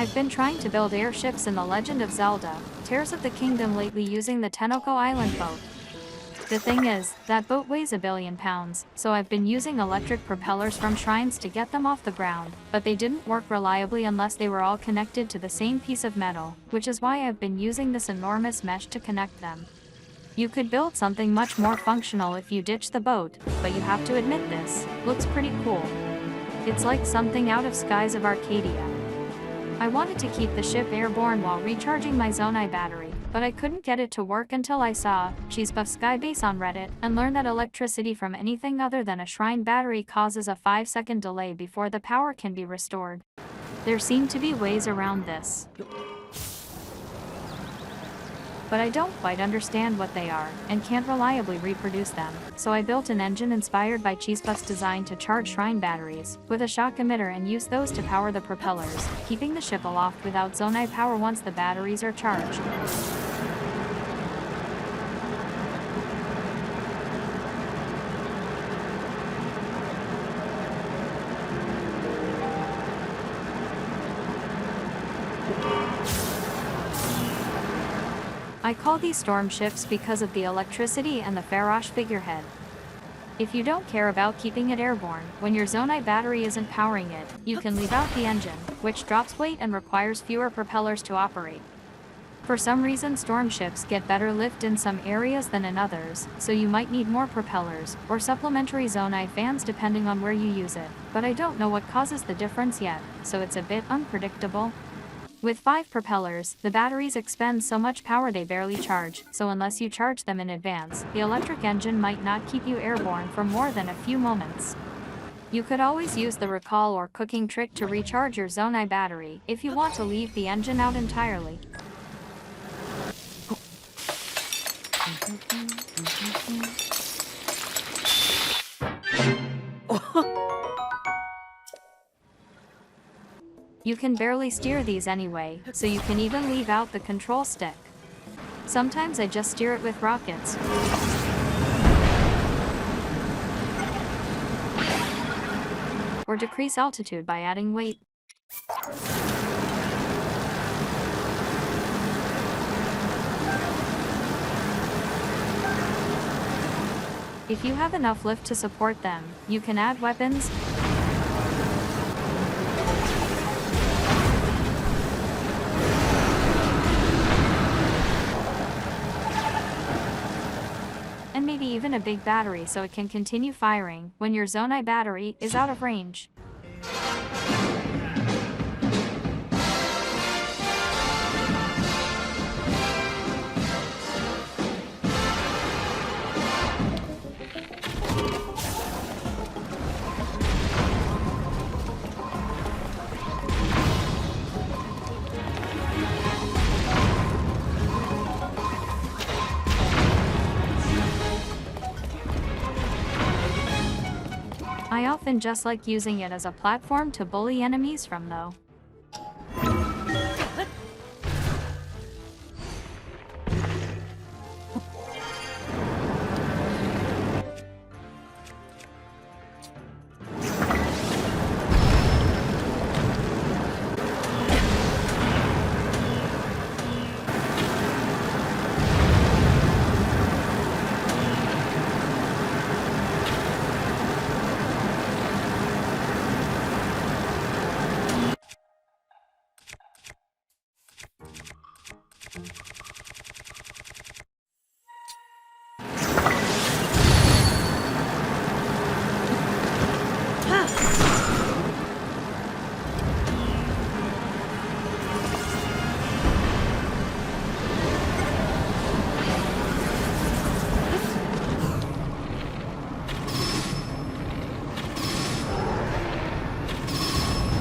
I've been trying to build airships in the Legend of Zelda, Tears of the Kingdom lately using the Tenoko island boat. The thing is, that boat weighs a billion pounds, so I've been using electric propellers from shrines to get them off the ground, but they didn't work reliably unless they were all connected to the same piece of metal, which is why I've been using this enormous mesh to connect them. You could build something much more functional if you ditch the boat, but you have to admit this looks pretty cool. It's like something out of Skies of Arcadia. I wanted to keep the ship airborne while recharging my Zonai battery, but I couldn't get it to work until I saw Cheesebuff Skybase on Reddit and learned that electricity from anything other than a shrine battery causes a 5-second delay before the power can be restored. There seem to be ways around this, but I don't quite understand what they are, and can't reliably reproduce them, so I built an engine inspired by Cheesebuff's design to charge shrine batteries, with a shock emitter and use those to power the propellers, keeping the ship aloft without Zonai power once the batteries are charged. I call these storm ships because of the electricity and the Farosh figurehead. If you don't care about keeping it airborne, when your Zonai battery isn't powering it, you can leave out the engine, which drops weight and requires fewer propellers to operate. For some reason storm ships get better lift in some areas than in others, so you might need more propellers, or supplementary Zonai fans depending on where you use it, but I don't know what causes the difference yet, so it's a bit unpredictable. With 5 propellers, the batteries expend so much power they barely charge, so unless you charge them in advance, the electric engine might not keep you airborne for more than a few moments. You could always use the recall or cooking trick to recharge your Zonai battery, if you want to leave the engine out entirely. You can barely steer these anyway, so you can even leave out the control stick. Sometimes I just steer it with rockets. Or decrease altitude by adding weight. If you have enough lift to support them, you can add weapons, and maybe even a big battery so it can continue firing when your Zonai battery is out of range. I often just like using it as a platform to bully enemies from though.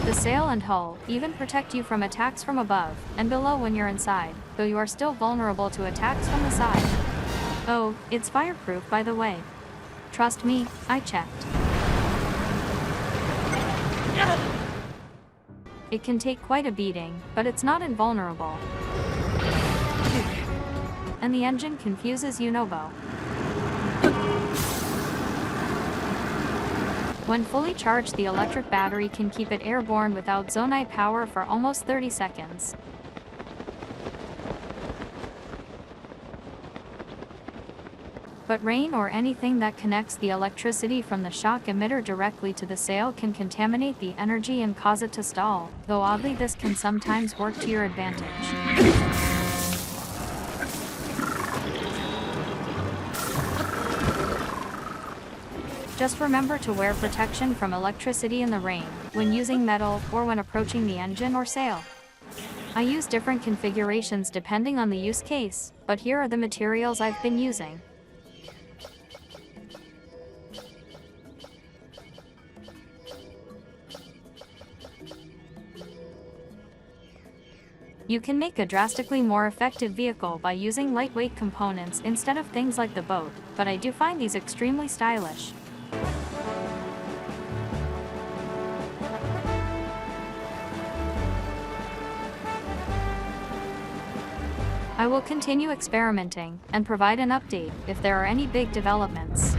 The sail and hull even protect you from attacks from above and below when you're inside, though you are still vulnerable to attacks from the side. Oh, it's fireproof by the way. Trust me, I checked. It can take quite a beating, but it's not invulnerable. And the engine confuses Yunobo. When fully charged, the electric battery can keep it airborne without zonite power for almost 30 seconds. But rain or anything that connects the electricity from the shock emitter directly to the sail can contaminate the energy and cause it to stall, though oddly this can sometimes work to your advantage. Just remember to wear protection from electricity in the rain, when using metal, or when approaching the engine or sail. I use different configurations depending on the use case, but here are the materials I've been using. You can make a drastically more effective vehicle by using lightweight components instead of things like the boat, but I do find these extremely stylish. I will continue experimenting and provide an update if there are any big developments.